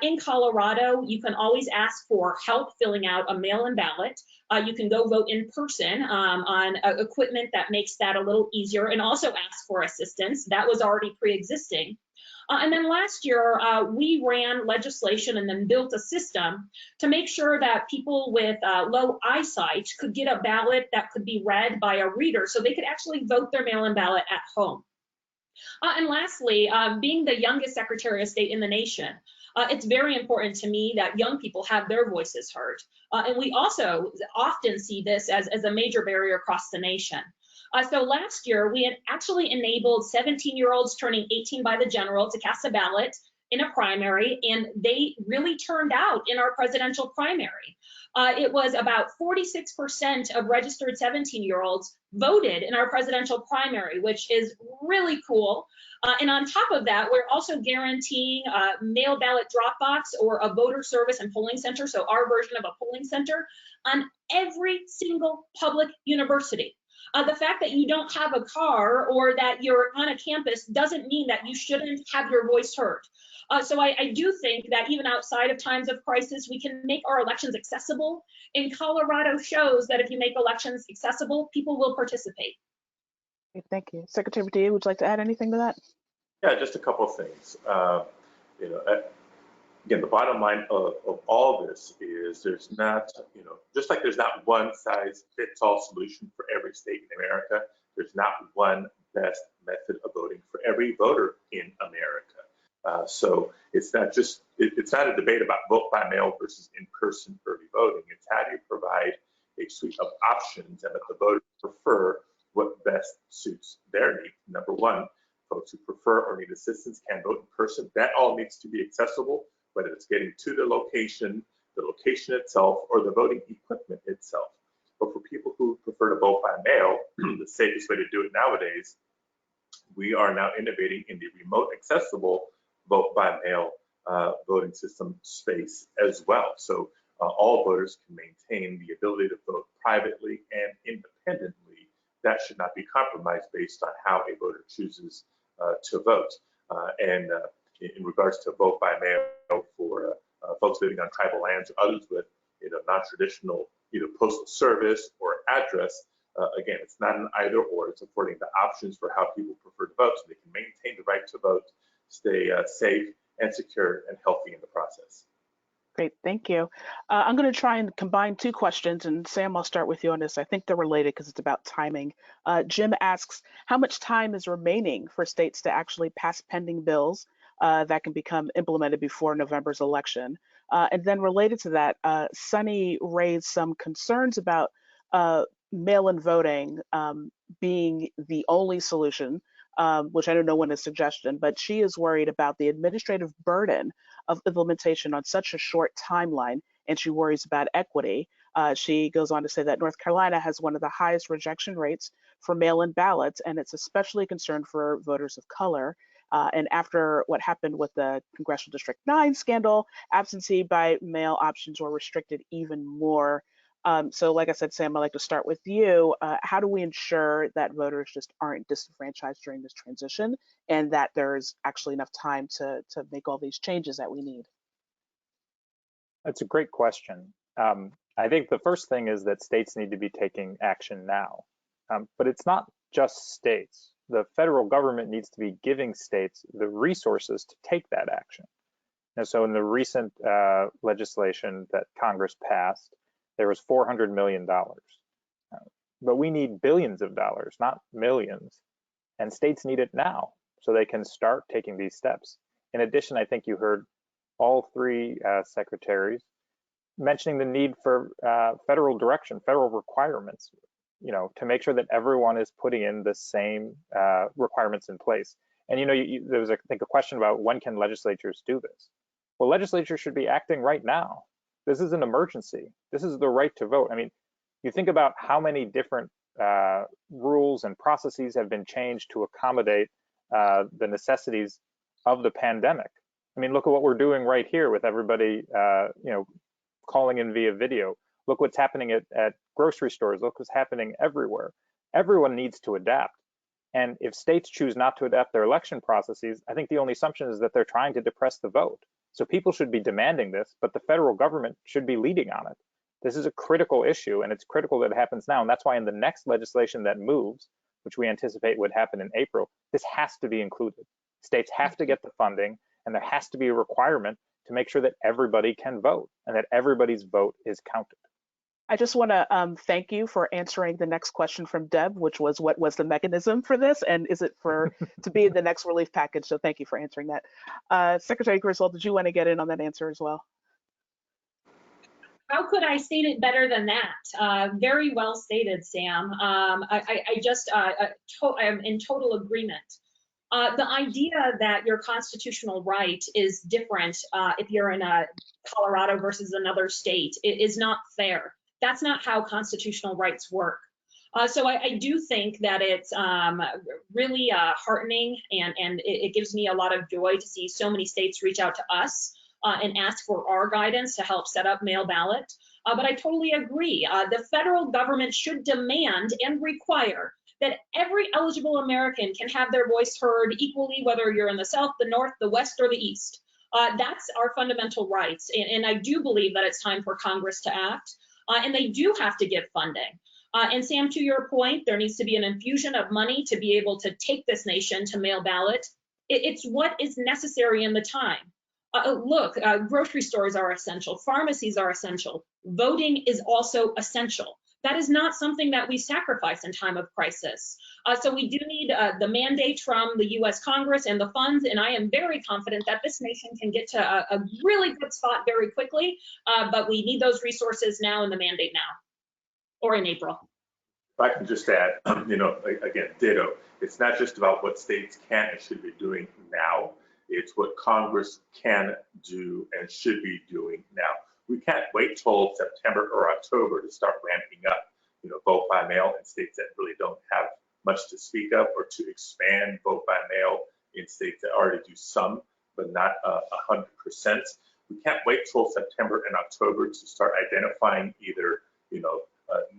in Colorado, you can always ask for help filling out a mail-in ballot. You can go vote in person on equipment that makes that a little easier, and also ask for assistance. That was already pre-existing. And then last year, we ran legislation and then built a system to make sure that people with low eyesight could get a ballot that could be read by a reader, so they could actually vote their mail-in ballot at home. And lastly, being the youngest Secretary of State in the nation, it's very important to me that young people have their voices heard. And we also often see this as a major barrier across the nation. So last year, we had actually enabled 17-year-olds turning 18 by the general to cast a ballot in a primary, and they really turned out in our presidential primary. It was about 46% of registered 17-year-olds voted in our presidential primary, which is really cool. And on top of that, we're also guaranteeing a mail ballot drop box or a voter service and polling center, so our version of a polling center, on every single public university. The fact that you don't have a car or that you're on a campus doesn't mean that you shouldn't have your voice heard. So I do think that even outside of times of crisis, we can make our elections accessible. And Colorado shows that if you make elections accessible, people will participate. Thank you. Secretary Padilla, would you like to add anything to that? Yeah, just a couple of things. Again, the bottom line of all this is there's not, just like there's not one size fits all solution for every state in America, there's not one best method of voting for every voter in America. So it's not just, it's not a debate about vote by mail versus in-person early voting. It's how do you provide a suite of options and let the voters prefer what best suits their needs. Number one, folks who prefer or need assistance can vote in person. That all needs to be accessible, whether it's getting to the location itself, or the voting equipment itself. But for people who prefer to vote by mail, the safest way to do it nowadays, we are now innovating in the remote accessible vote by mail voting system space as well. So all voters can maintain the ability to vote privately and independently. That should not be compromised based on how a voter chooses to vote. And in regards to vote by mail for folks living on tribal lands or others with non-traditional either postal service or address, again, it's not an either or. It's affording the options for how people prefer to vote so they can maintain the right to vote, stay safe and secure and healthy in the process. Great, thank you. I'm going to try and combine two questions, and Sam, I'll start with you on this. I think they're related because it's about timing. Jim asks, how much time is remaining for states to actually pass pending bills that can become implemented before November's election? And then related to that, Sunny raised some concerns about mail-in voting being the only solution, which I don't know when a suggestion, but she is worried about the administrative burden of implementation on such a short timeline, and she worries about equity. She goes on to say that North Carolina has one of the highest rejection rates for mail-in ballots, and it's especially concerned for voters of color. And after what happened with the Congressional District 9 scandal, absentee by mail options were restricted even more. So like I said, Sam, I'd like to start with you. How do we ensure that voters just aren't disenfranchised during this transition and that there's actually enough time to make all these changes that we need? That's a great question. I think the first thing is that states need to be taking action now. But it's not just states. The federal government needs to be giving states the resources to take that action. And so in the recent legislation that Congress passed, there was $400 million. But we need billions of dollars, not millions. And states need it now so they can start taking these steps. In addition, I think you heard all three secretaries mentioning the need for federal direction, federal requirements, to make sure that everyone is putting in the same requirements in place. And there was, I think, a question about when can legislatures do this? Well, legislatures should be acting right now. This is an emergency. This is the right to vote. I mean, you think about how many different rules and processes have been changed to accommodate the necessities of the pandemic. I mean, look at what we're doing right here with everybody, calling in via video. Look what's happening at grocery stores. Look what's happening everywhere. Everyone needs to adapt. And if states choose not to adapt their election processes, I think the only assumption is that they're trying to depress the vote. So people should be demanding this, but the federal government should be leading on it. This is a critical issue, and it's critical that it happens now. And that's why in the next legislation that moves, which we anticipate would happen in April, this has to be included. States have to get the funding, and there has to be a requirement to make sure that everybody can vote and that everybody's vote is counted. I just want to thank you for answering the next question from Deb, which was what was the mechanism for this, and is it to be in the next relief package? So thank you for answering that. Secretary Griswold, did you want to get in on that answer as well? How could I state it better than that? Very well stated, Sam. I am in total agreement. The idea that your constitutional right is different if you're in Colorado versus another state is not fair. That's not how constitutional rights work. So I do think that it's really heartening, and it gives me a lot of joy to see so many states reach out to us and ask for our guidance to help set up mail ballot. But I totally agree. The federal government should demand and require that every eligible American can have their voice heard equally, whether you're in the South, the North, the West, or the East. That's our fundamental rights. And I do believe that it's time for Congress to act. And they do have to give funding. And Sam, to your point, there needs to be an infusion of money to be able to take this nation to mail ballot. It's what is necessary in the time. Look, grocery stores are essential. Pharmacies are essential. Voting is also essential. That is not something that we sacrifice in time of crisis. So we do need the mandate from the U.S. Congress and the funds, and I am very confident that this nation can get to a really good spot very quickly, but we need those resources now and the mandate now, or in April. If I can just add, again, ditto. It's not just about what states can and should be doing now. It's what Congress can do and should be doing now. We can't wait till September or October to start ramping up, vote by mail in states that really don't have much to speak of, or to expand vote by mail in states that already do some but not 100%. We can't wait till September and October to start identifying either,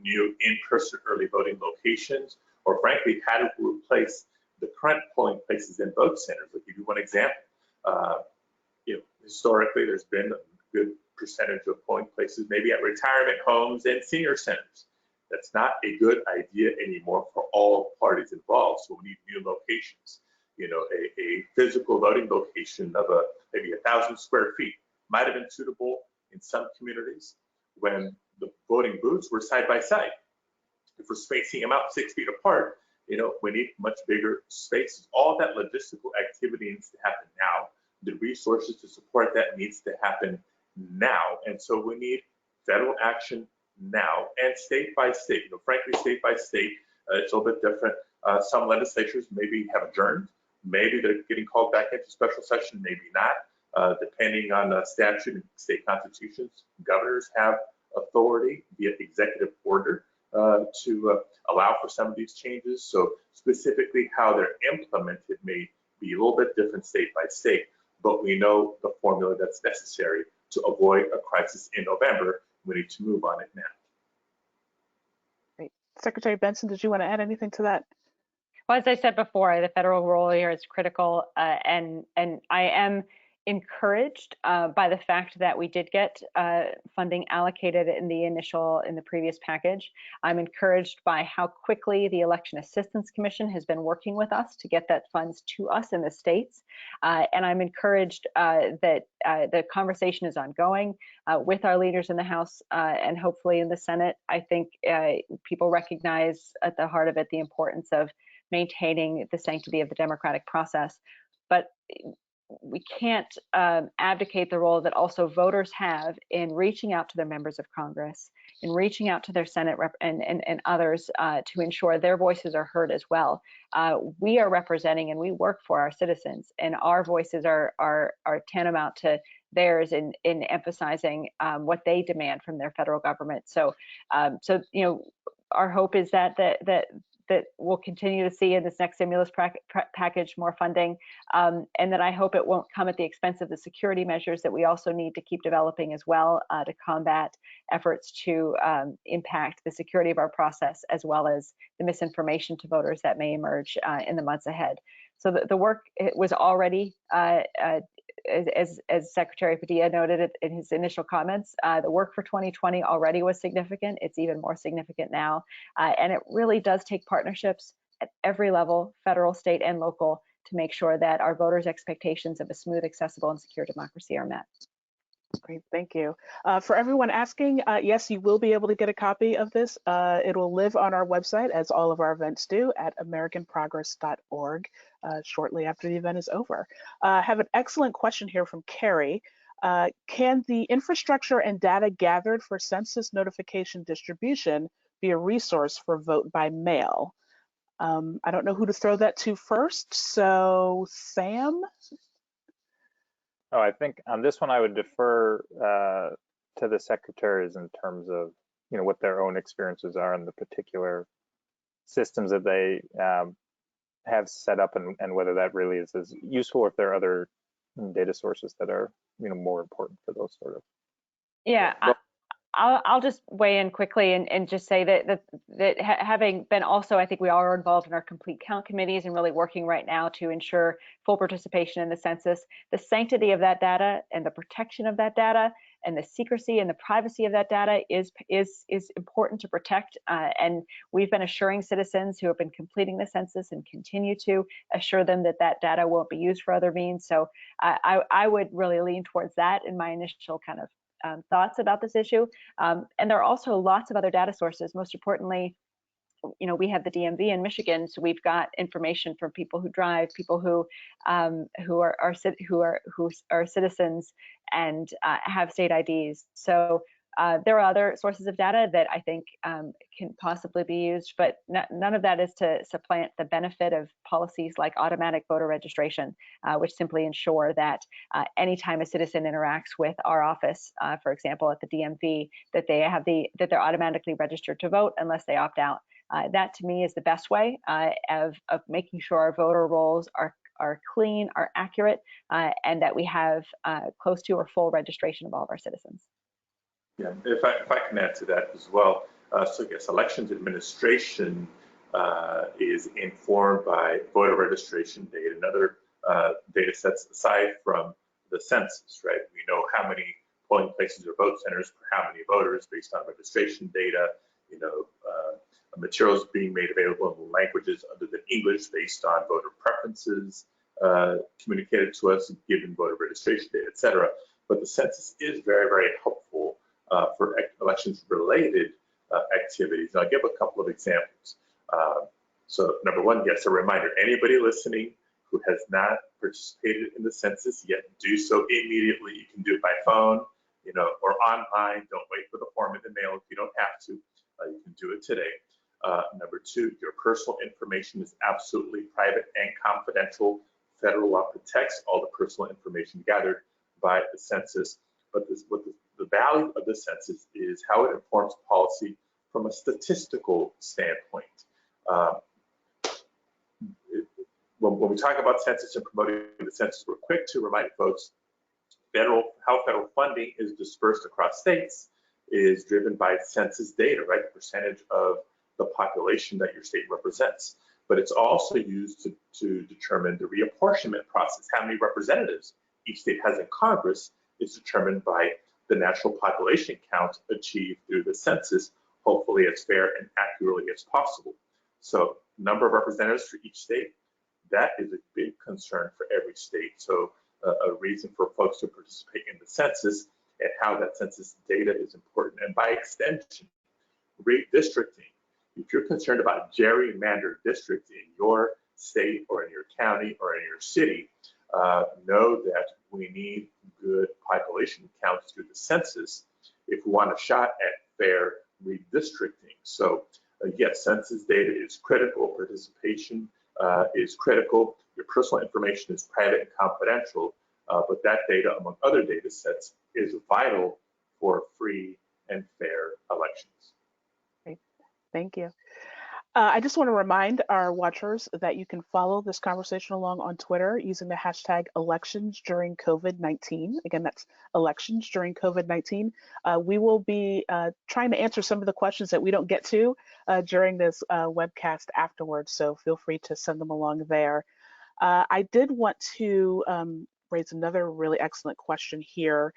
new in-person early voting locations, or frankly, how to replace the current polling places in vote centers. I'll give you one example. Historically, there's been a good percentage of polling places, maybe at retirement homes and senior centers. That's not a good idea anymore for all parties involved. So we need new locations. A physical voting location of maybe 1,000 square feet might have been suitable in some communities when the voting booths were side by side. If we're spacing them out 6 feet apart, we need much bigger spaces. All that logistical activity needs to happen now. The resources to support that needs to happen now. And so we need federal action now, and state by state. Frankly, state by state, it's a little bit different. Some legislatures maybe have adjourned. Maybe they're getting called back into special session, maybe not, depending on statute and state constitutions. Governors have authority via executive order to allow for some of these changes. So specifically how they're implemented may be a little bit different state by state, but we know the formula that's necessary to avoid a crisis in November. We need to move on it now. Great. Secretary Benson, did you want to add anything to that? Well, as I said before, the federal role here is critical, and I am encouraged by the fact that we did get funding allocated in the previous package. I'm encouraged by how quickly the Election Assistance Commission has been working with us to get that funds to us in the states, and I'm encouraged that the conversation is ongoing with our leaders in the House and hopefully in the Senate. I think people recognize at the heart of it the importance of maintaining the sanctity of the democratic process, but we can't abdicate the role that also voters have in reaching out to their members of Congress, in reaching out to their Senate and others to ensure their voices are heard as well. We are representing and we work for our citizens, and our voices are tantamount to theirs in emphasizing what they demand from their federal government. So our hope is that we'll continue to see in this next stimulus package more funding, and that I hope it won't come at the expense of the security measures that we also need to keep developing as well to combat efforts to impact the security of our process, as well as the misinformation to voters that may emerge in the months ahead. So the work was already, as Secretary Padilla noted in his initial comments, the work for 2020 already was significant. It's even more significant now. And it really does take partnerships at every level, federal, state, and local, to make sure that our voters' expectations of a smooth, accessible, and secure democracy are met. Great, thank you. For everyone asking, yes, you will be able to get a copy of this. It will live on our website, as all of our events do, at americanprogress.org shortly after the event is over. I have an excellent question here from Carrie. Can the infrastructure and data gathered for census notification distribution be a resource for vote by mail? I don't know who to throw that to first, so Sam? Oh, I think on this one I would defer to the secretaries in terms of what their own experiences are and the particular systems that they have set up, and whether that really is as useful, or if there are other data sources that are more important for those sort of. Yeah. I'll just weigh in quickly and just say that having been also, I think we all are involved in our complete count committees and really working right now to ensure full participation in the census. The sanctity of that data and the protection of that data and the secrecy and the privacy of that data is important to protect. And we've been assuring citizens who have been completing the census and continue to assure them that that data won't be used for other means. So I would really lean towards that in my initial kind of thoughts about this issue. And there are also lots of other data sources. Most importantly, we have the DMV in Michigan, so we've got information from people who drive, people who are citizens and have state IDs. So there are other sources of data that I think can possibly be used, but none of that is to supplant the benefit of policies like automatic voter registration, which simply ensure that anytime a citizen interacts with our office, for example, at the DMV, that they're automatically registered to vote unless they opt out. That to me is the best way of making sure our voter rolls are clean, are accurate, and that we have close to or full registration of all of our citizens. Yeah, if I can add to that as well. So yes, elections administration is informed by voter registration data and other data sets aside from the census, right? We know how many polling places or vote centers for how many voters based on registration data, you know, materials being made available in languages other than English based on voter preferences communicated to us given voter registration data, et cetera. But the census is very, very helpful for elections related activities. And I'll give a couple of examples. So number one, yes, a reminder, anybody listening who has not participated in the census yet, do so immediately. You can do it by phone, you know, or online. Don't wait for the form in the mail if you don't have to. You can do it today. Number two, your personal information is absolutely private and confidential. Federal law protects all the personal information gathered by the census. But the value of the census is how it informs policy from a statistical standpoint. When we talk about census and promoting the census, we're quick to remind folks how federal funding is dispersed across states is driven by census data, right? The percentage of the population that your state represents. But it's also used to determine the reapportionment process. How many representatives each state has in Congress is determined by the national population count achieved through the census, hopefully as fair and accurately as possible. So number of representatives for each state, that is a big concern for every state. So a reason for folks to participate in the census and how that census data is important. And by extension, redistricting. If you're concerned about gerrymandered districts in your state or in your county or in your city, know that we need good population counts through the census if we want a shot at fair redistricting. So yes, census data is critical, participation is critical, your personal information is private and confidential, but that data, among other data sets, is vital for free and fair elections. Great. Thank you. I just want to remind our watchers that you can follow this conversation along on Twitter using the hashtag elections during COVID-19. Again, that's elections during COVID-19. We will be trying to answer some of the questions that we don't get to during this webcast afterwards, so feel free to send them along there. I did want to raise another really excellent question here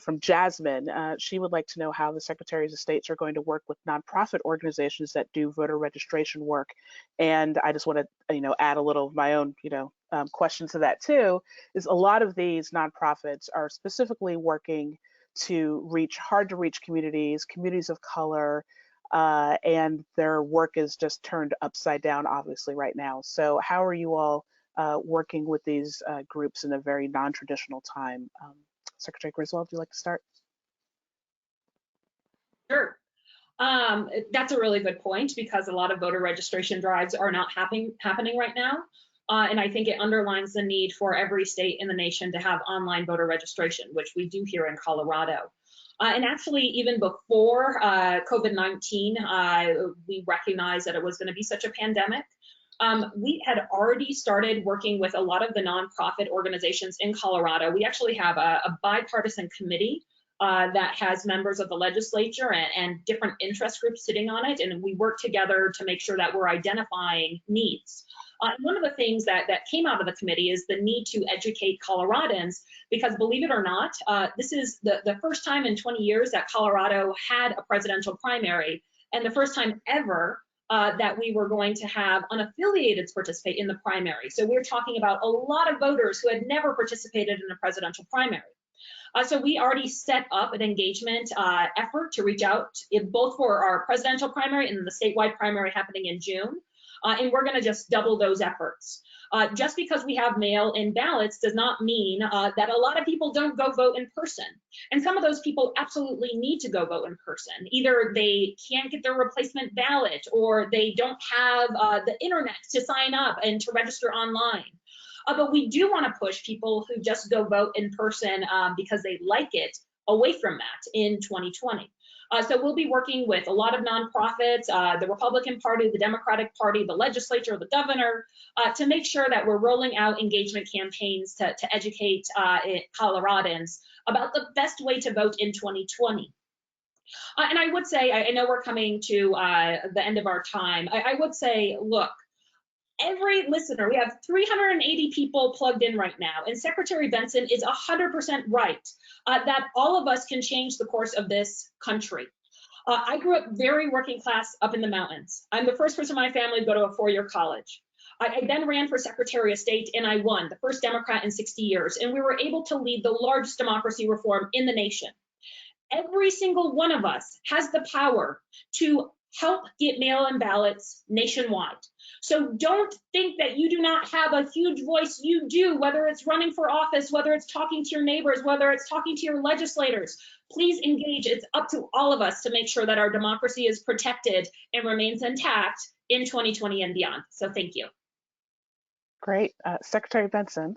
from Jasmine. She would like to know how the Secretaries of States are going to work with nonprofit organizations that do voter registration work. And I just want to, add a little of my own, question to that too, is a lot of these nonprofits are specifically working to reach hard to reach communities of color, and their work is just turned upside down, obviously, right now. So how are you all working with these groups in a very non-traditional time? Secretary Griswold, would you like to start? Sure. That's a really good point because a lot of voter registration drives are not happening right now. And I think it underlines the need for every state in the nation to have online voter registration, which we do here in Colorado. And actually, even before COVID-19, we recognized that it was going to be such a pandemic. We had already started working with a lot of the nonprofit organizations in Colorado. We actually have a bipartisan committee that has members of the legislature and different interest groups sitting on it, and we work together to make sure that we're identifying needs. One of the things that came out of the committee is the need to educate Coloradans, because believe it or not, this is the first time in 20 years that Colorado had a presidential primary, and the first time ever that we were going to have unaffiliateds participate in the primary. So we're talking about a lot of voters who had never participated in a presidential primary. So we already set up an engagement effort to reach out both for our presidential primary and the statewide primary happening in June. And we're going to just double those efforts. Just because we have mail-in ballots does not mean that a lot of people don't go vote in person. And some of those people absolutely need to go vote in person. Either they can't get their replacement ballot or they don't have the internet to sign up and to register online. But we do want to push people who just go vote in person because they like it away from that in 2020. So we'll be working with a lot of nonprofits, the Republican Party, the Democratic Party, the legislature, the governor, to make sure that we're rolling out engagement campaigns to educate Coloradans about the best way to vote in 2020. And I would say, I know we're coming to the end of our time. I would say, look, every listener, we have 380 people plugged in right now, and Secretary Benson is 100% right that all of us can change the course of this country. I grew up very working class up in the mountains. I'm the first person in my family to go to a four-year college. I then ran for Secretary of State and I won, the first Democrat in 60 years, and we were able to lead the largest democracy reform in the nation. Every single one of us has the power to help get mail-in ballots nationwide. So don't think that you do not have a huge voice. You do, whether it's running for office, whether it's talking to your neighbors, whether it's talking to your legislators. Please engage. It's up to all of us to make sure that our democracy is protected and remains intact in 2020 and beyond. So thank you. Great. Secretary Benson.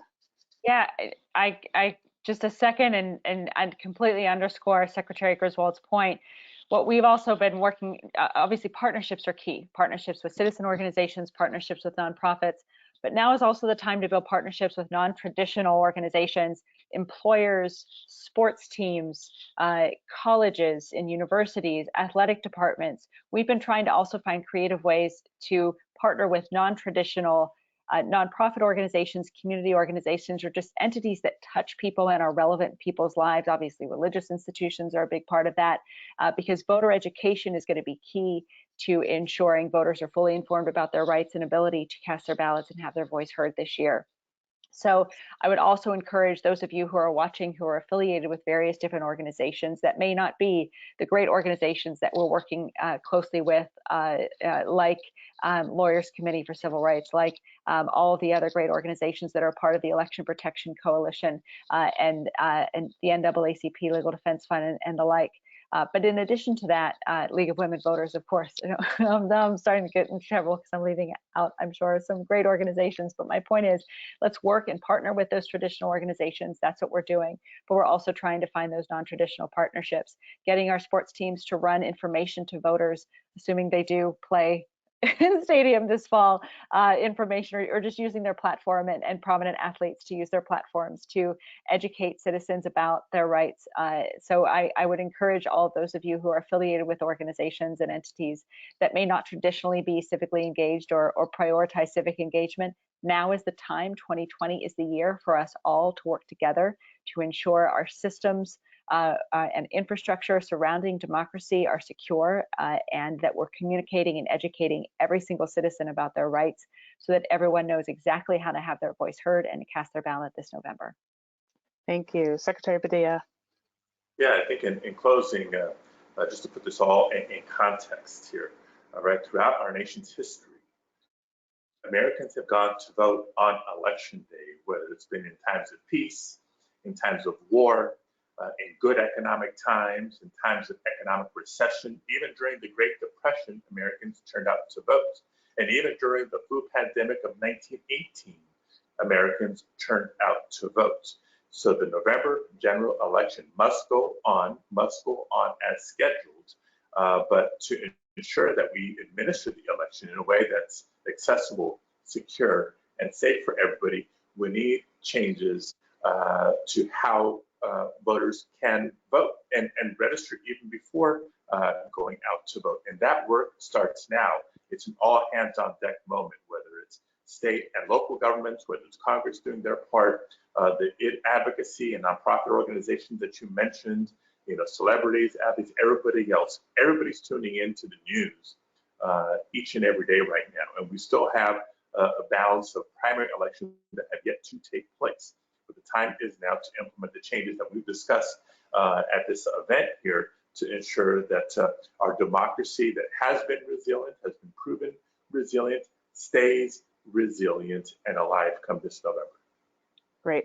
Yeah, I just a second and I'd completely underscore Secretary Griswold's point. What we've also been working, obviously partnerships are key, partnerships with citizen organizations, partnerships with nonprofits, but now is also the time to build partnerships with non-traditional organizations, employers, sports teams, colleges and universities, athletic departments. We've been trying to also find creative ways to partner with non-traditional nonprofit organizations, community organizations, or just entities that touch people and are relevant in people's lives. Obviously, religious institutions are a big part of that because voter education is going to be key to ensuring voters are fully informed about their rights and ability to cast their ballots and have their voice heard this year. So I would also encourage those of you who are watching who are affiliated with various different organizations that may not be the great organizations that we're working closely with, like Lawyers Committee for Civil Rights, like all of the other great organizations that are part of the Election Protection Coalition and the NAACP Legal Defense Fund and the like. But in addition to that, League of Women Voters, of course, now I'm starting to get in trouble because I'm leaving out, I'm sure, some great organizations. But my point is, let's work and partner with those traditional organizations. That's what we're doing. But we're also trying to find those non-traditional partnerships, getting our sports teams to run information to voters, assuming they do play in the stadium this fall, information or just using their platform and prominent athletes to use their platforms to educate citizens about their rights. So I would encourage all of those of you who are affiliated with organizations and entities that may not traditionally be civically engaged or prioritize civic engagement. Now is the time. 2020 is the year for us all to work together to ensure our systems and infrastructure surrounding democracy are secure and that we're communicating and educating every single citizen about their rights so that everyone knows exactly how to have their voice heard and to cast their ballot this November. Thank you. Secretary Padilla. Yeah, I think in closing, just to put this all in context here, right, throughout our nation's history, Americans have gone to vote on election day, whether it's been in times of peace, in times of war, in good economic times, in times of economic recession, even during the Great Depression, Americans turned out to vote. And even during the flu pandemic of 1918, Americans turned out to vote. So the November general election must go on as scheduled, but to ensure that we administer the election in a way that's accessible, secure, and safe for everybody, we need changes to how voters can vote and register even before going out to vote. And that work starts now. It's an all hands on deck moment, whether it's state and local governments, whether it's Congress doing their part, the advocacy and nonprofit organizations that you mentioned, celebrities, athletes, everybody else. Everybody's tuning into the news each and every day right now. And we still have a balance of primary elections that have yet to take place. But the time is now to implement the changes that we've discussed at this event here to ensure that our democracy that has been resilient, has been proven resilient, stays resilient and alive come this November. Great.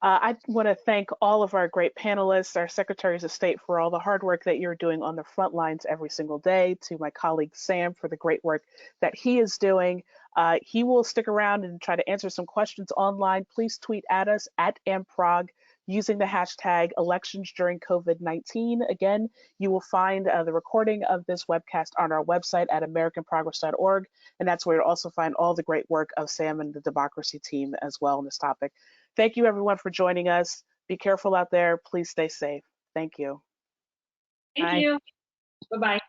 I want to thank all of our great panelists, our secretaries of state for all the hard work that you're doing on the front lines every single day, to my colleague Sam for the great work that he is doing. He will stick around and try to answer some questions online. Please tweet at us at AmProg using the hashtag elections during COVID-19. Again, you will find the recording of this webcast on our website at americanprogress.org, and that's where you'll also find all the great work of Sam and the democracy team as well on this topic. Thank you everyone for joining us. Be careful out there. Please stay safe. Thank you. Thank Bye. you. Bye-bye.